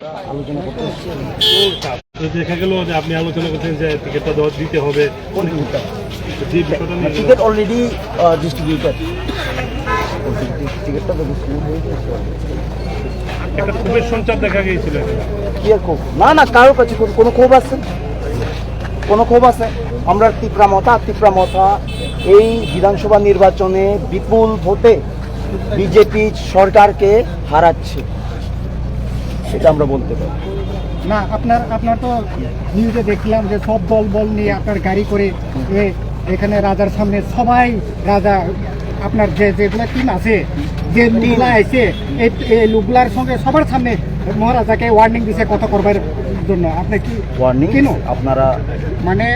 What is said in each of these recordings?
আলোচনা করতে দেখা গেল যে আপনি আলোচনা করছেন যে টিকিটটা দিতে হবে, টিকিট অলরেডি ডিস্ট্রিবিউটেড, টিকিটটা তো ডিস্ট্রিবিউট হয়ে গেছে। একটা ক্ষোভের সঞ্চার দেখা গিয়েছিল। কি আর ক্ষোভ? না কারোর কাছে কোনো ক্ষোভ আছে? কোনো ক্ষোভ আছে? আমরা তীব্রামতা এই বিধানসভা নির্বাচনে বিপুল ভোটে বিজেপি সরকারকে হারাচ্ছে, সেটা আমরা বলতে পারি না। আপনার তো নিউজে দেখলাম যে সব দল নিয়ে আপনার গাড়ি করে এখানে রাজার সামনে সবাই রাজা আপনার যেগুলো টিম আছে, যে লোকগুলা আছে, এই লোকগুলার সঙ্গে সবার সামনে মহারাজাকে ওয়ার্নিং দিছে কথা করবার জন্য। আপনি কি ওয়ার্নিং কেন আপনারা মানে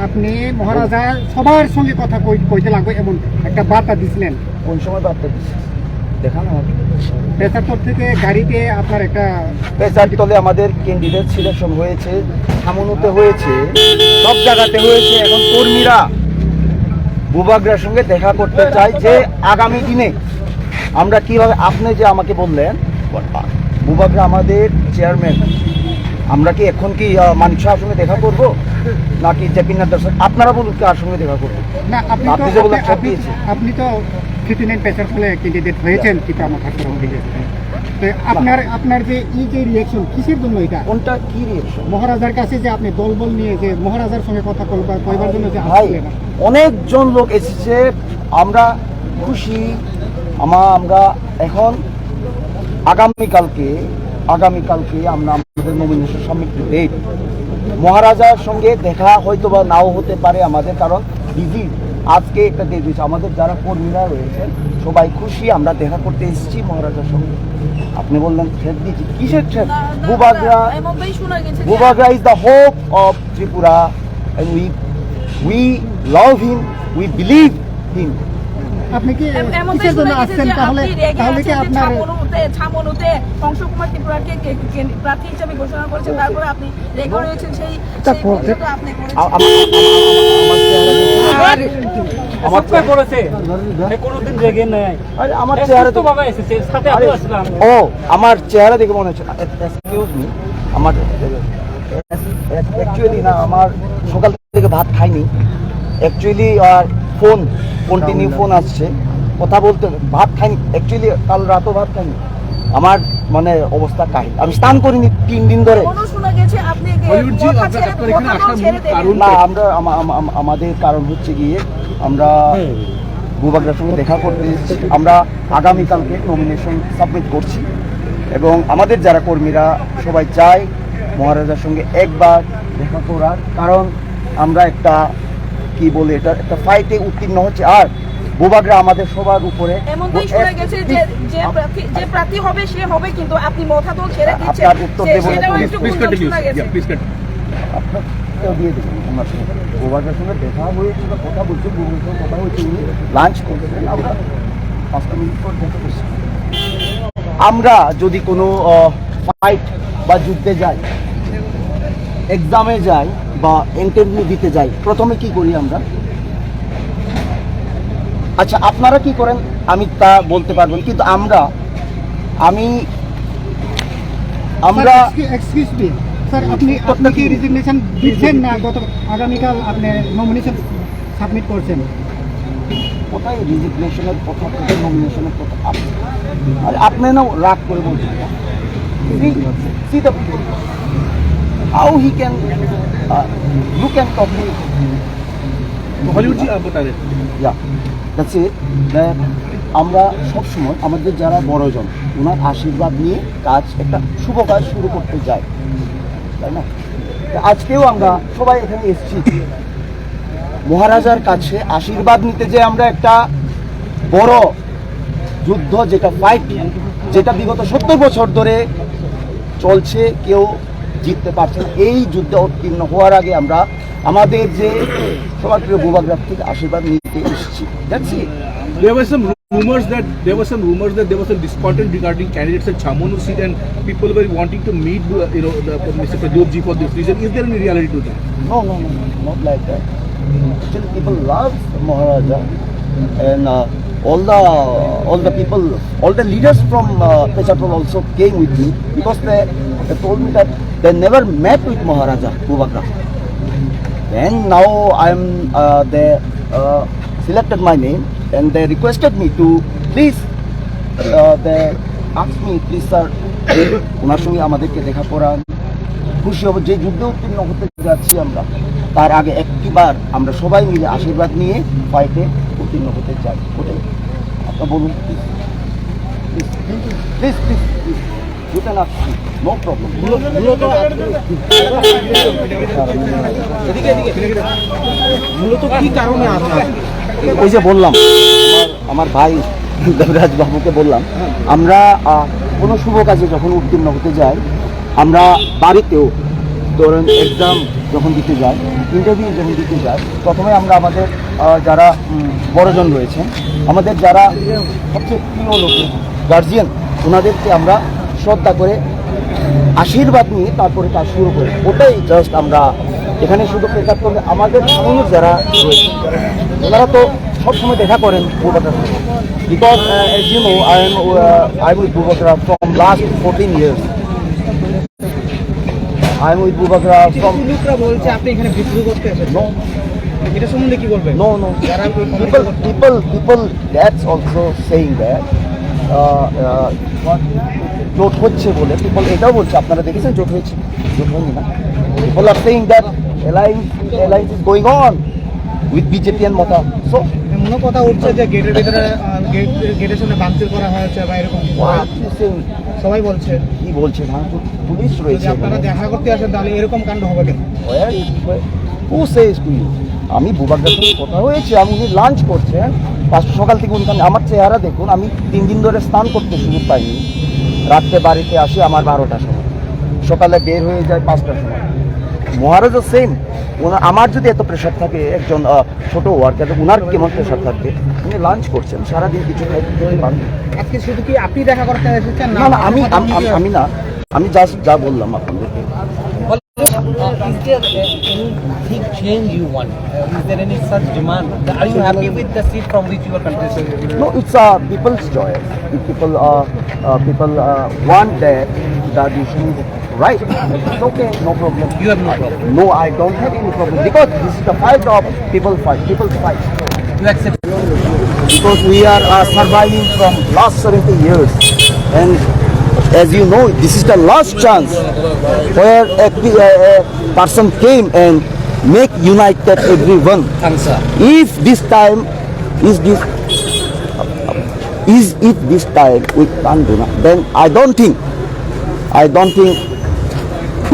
আপনি মহারাজা সবার সঙ্গে কথা কইতে লাগবে এমন একটা বার্তা দিছিলেন? কোন সময় বার্তা দিচ্ছেন দেখান আমাকে। পেশারতর থেকে গাড়িতে আপনার একটা পেশারতলে আমাদের ক্যান্ডিডেট সিলেকশন হয়েছে, সামনুতে হয়েছে, সব জায়গাতে হয়েছে। এখন কর্মীরা ভূভাগরার সঙ্গে দেখা করতে চাই যে আগামী দিনে আমরা কিভাবে, আপনি যে আমাকে বললেন ভূভাগরা আমাদের চেয়ারম্যান, আমরা কি এখন কি মানিক শাহর সঙ্গে দেখা করবো নাকি জেপি নাড্ডার সঙ্গে? আপনারা বলুন কার সঙ্গে দেখা করবো? না, আপনি তো 59 পেশার ফলে ক্যান্ডিডেট হয়েছেন তীব্রামতা থেকে। আপনার যে এই যে রিয়াকশন কিসের জন্য? এটা কোনটা কি রিয়াকশন? মহারাজার কাছে যে আপনি দল নিয়ে যে মহারাজার সঙ্গে কথা কইবার জন্য যে আসলেন, অনেকজন লোক এসেছে, আমরা খুশি। আমরা এখন আগামীকালকে আমরা আমাদের নমিনেশন সাবমিট ডেট, মহারাজার সঙ্গে দেখা হয়তো বা নাও হতে পারে আমাদের, কারণ বিজি আজকে একটা ডেট হয়েছে। আমাদের যারা কর্মীরা রয়েছেন সবাই খুশি, আমরা দেখা করতে এসেছি মহারাজার সঙ্গে। আপনি বললেন থ্রেট দিয়েছি, কিসের থ্রেট? ভূভাগরা is the hope of Tripura and we love him, we believe him. আপনি কি কিসের জন্য আসছেন? তাহলে কি আপনার ছামনুতে কংসকুমার ত্রিপুরাকে প্রার্থী হিসেবে ঘোষণা করেছেন, তারপরে আপনি রেগে রয়েছেন সেই আপনি আমার করেছে কোনোদিন রেগে নাই। আমার চেহারা তো বাবা এসেছে সাথে আমি আসলাম। ও আমার চেহারা দেখে মনে হচ্ছে, এক্সকিউজ মি, আমার অ্যাকচুয়ালি না, আমার সকাল থেকে ভাত খাইনি অ্যাকচুয়ালি, আর কন্টিনিউ ফোন আসছে, কথা বলতে ভাত খাইনি অ্যাকচুয়ালি, কাল রাতও ভাত খাইনি। আমার মানে অবস্থা কাহিল, আমি স্নান করিনি 3 দিন ধরে। না, আমরা আমাদের কারণ হচ্ছে গিয়ে আমরা ভূভাগরার সঙ্গে দেখা করতে এসেছি। আমরা আগামীকালকে নমিনেশন সাবমিট করছি এবং আমাদের যারা কর্মীরা সবাই চাই মহারাজার সঙ্গে একবার দেখা করার, কারণ আমরা একটা কি বলে এটা একটা ফাইটে উত্তীর্ণ হচ্ছে। আর ভূভাগরা আমাদের সবার উপরে প্রার্থী হবে সে হবে, কিন্তু আপনি মাথা তো ছেড়ে দিচ্ছেন। আপনার উত্তর দেব, আপনার দিয়ে দেবেন। আমার সঙ্গে ভূভাগরার সঙ্গে দেখা হয়েছিল, কথা বলছি, ভূভাগরার সঙ্গে কথা হয়েছে, উনি লাঞ্চ করতেছেন, আমরা 5 মিনিট পর দেখা করছি। আমরা যদি কোনো ফাইট বা যুদ্ধে যাই, এক্সামে যাই বা ইন্টারভিউ দিতে যাই, প্রথমে কি করি আমরা? আচ্ছা আপনারা কি করেন আমি তা বলতে পারবেন, কিন্তু আমরা এক্সকিউজ মি স্যার, আপনি কি রেজিগনেশন দিচ্ছেন না? গত আগামীকাল আপনি নমিনেশন সাবমিট করছেন। কোথায় রেজিগনেশনের কথা, কোথায় নমিনেশনের কথা? আর আপনি না রাগ করে বলছেন, how he can look and talk to Hollywood ji aap bata rahe yeah that's it that আমরা সব সময় আমাদের যারা বড়জন ওনার আশীর্বাদ নিয়ে কাজ, একটা শুভ কাজ শুরু করতে যাই, তাই না? আজকেও আমরা সবাই এখানে এসেছি মহারাজার কাছে আশীর্বাদ নিতে, যে আমরা একটা বড় যুদ্ধ, যেটা ফাইট, যেটা বিগত 70 বছর ধরে চলছে, কেউ জিততে পারছে না, এই যুদ্ধে উত্তীর্ণ হওয়ার আগে আমরা আমাদের যে সবার প্রিয় ভূভাগরার থেকে আশীর্বাদ নিতে এসেছি। দেখছি There were some rumors that there was some discontent regarding candidates at Chamonu seat, and people were wanting to meet Mr. Pradopji for this reason. Is there any reality to that? No, not like that. Actually, people love Maharaja, and all the people, all the leaders from Pechatol also came with me, because They told me that they never met with Maharaja Bhubagra. Then now they selected my name and they requested me to please. They asked me, please sir, ওনার সঙ্গে আমাদেরকে দেখা করান, খুশি হব যে যুদ্ধে উত্তীর্ণ হতে যাচ্ছি আমরা, তার আগে একটিবার আমরা সবাই মিলে আশীর্বাদ নিয়ে ফাইটে উত্তীর্ণ হতে চাই। ওটাই আপনার বলুন please please please please you can ask me, no problem. মূলত কি কারণে আপনার ওই যে বললাম আমার ভাই দেবরাজ বাবুকে বললাম, আমরা কোনো শুভ কাজে যখন উত্তীর্ণ হতে যাই, আমরা বাড়িতেও ধরেন এক্সাম যখন দিতে যাই, ইন্টারভিউ যখন দিতে যাই, প্রথমে আমরা আমাদের যারা বড়জন রয়েছেন, আমাদের যারা সবচেয়ে প্রিয় লোক গার্জিয়ান, ওনাদেরকে আমরা শ্রদ্ধা করে আশীর্বাদ নিয়ে তারপরে কাজ শুরু করি। ওটাই জাস্ট আমরা এখানে শুধু প্রেকার করলে আমাদের মানুষ যারা রয়েছে ওনারা তো সবসময় দেখা করেন Bhubagra, because as you know I'm with Bhubagra from last 14 years. I'm with Bhubagra from লোকরা বলছে আপনি এখানে বিদ্রোহ করতে এসেছেন, no এটা সম্বন্ধে কি বলবেন? no people that's also saying that জোট হচ্ছে বলে people এটাও বলছে, আপনারা দেখেছেন জোট হয়েছে, জোট হয়নি না, people are saying that alliance is going on with BJP and Moko. So এমন কথা উঠছে যে গেটের ভিতরে গেটের সামনে ভাঙচুর করা হয়েছে বা এরকম what you saying? সবাই বলছে। কি বলছে ভাঙচুর? পুলিশ যদি রয়েছে আপনারা দেখা করতে আসেন তাহলে এরকম কাণ্ড হবে কেন? who says to you? আমি Bhubagraর সঙ্গে কথা হয়েছে, আমি উনি লাঞ্চ করছেন, সকাল থেকে উনি, আমার চেহারা দেখুন, আমি 3 দিন ধরে স্নান করতে সুযোগ পাইনি, রাত্রে বাড়িতে আসি আমার 12টার সময়, সকালে বের হয়ে যায় 5টার সময়। মহারাজা সেম, আমার যদি এত প্রেশার থাকে, একজন ছোট ওয়ার্কার ওনার কেমন প্রেশার থাকবে? উনি লাঞ্চ করছেন, সারাদিন কিছু খাইতে পারেন। আজকে শুধু কি আপনি দেখা করতে এসেছেন? না না, আমি না, আমি জাস্ট যা বললাম আপনাদেরকে। Is there any big change you want? Is there any such demand? Are you happy with the seat from which you are contesting? No, it's people's choice. If people want that the decision is right, it's okay, no problem. You have no problem. No, I don't have any problem because this is the fight of people's fight. You accept? Because we are surviving from last 70 years, and as you know, this is the last chance where a person came and make united everyone. If this time we can't do that, then I don't think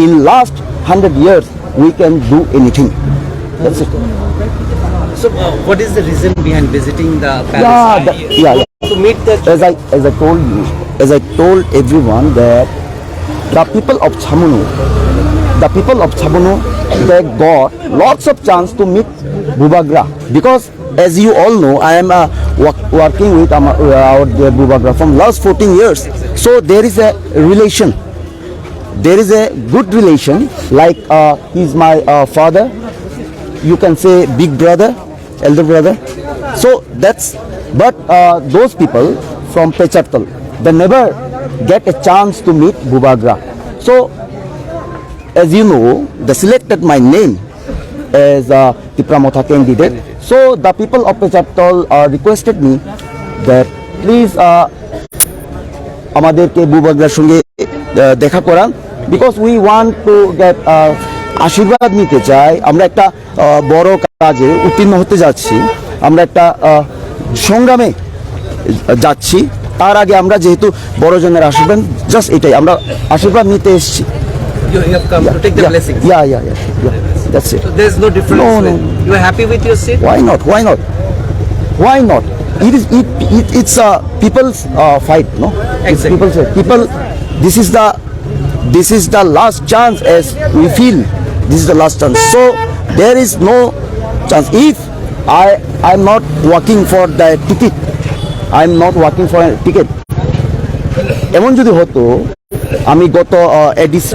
in last 100 years we can do anything. That's it. So, what is the reason behind visiting the palace? Yeah. To meet the. As I told everyone that the people of Chamunu, they got lots of chance to meet Bhubagra, because as you all know, I am working with our Bhubagra from last 14 years. So there is a relation. There is a good relation. Like he is my father. You can say big brother, elder brother. So but those people from Pechartal, they never get a chance to meet Bhubagra. So, as you know, they selected my name as the Pramotha candidate. So, the people of Pechartal requested me that please আমাদেরকে Bhubagraর সঙ্গে দেখা করান, because we want to get আশীর্বাদ নিতে চাই। আমরা একটা বড় কাজে উত্তীর্ণ হতে যাচ্ছি, আমরা একটা সংগ্রামে যাচ্ছি, তার আগে আমরা যেহেতু বড়জনের আশীর্বাদ, জাস্ট এটাই আমরা আশীর্বাদ নিতে এসেছি। You have come to take the blessings. Yeah. That's it. So there's no difference. No. You are happy with your seat? Why not? It's a people's fight, no? Exactly. This is the last chance, as we feel. This is the last chance. So there is no chance. If I'm not working for the ticket, এমন যদি হতো, আমি গত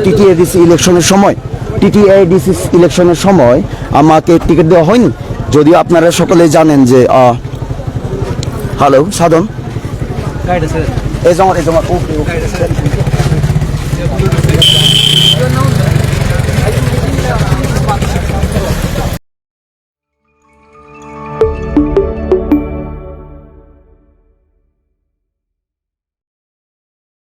TTADC ইলেকশনের সময় আমাকে ticket দেওয়া হয়নি, যদিও আপনারা সকলে জানেন যে hello Sadhan asthma okay You are now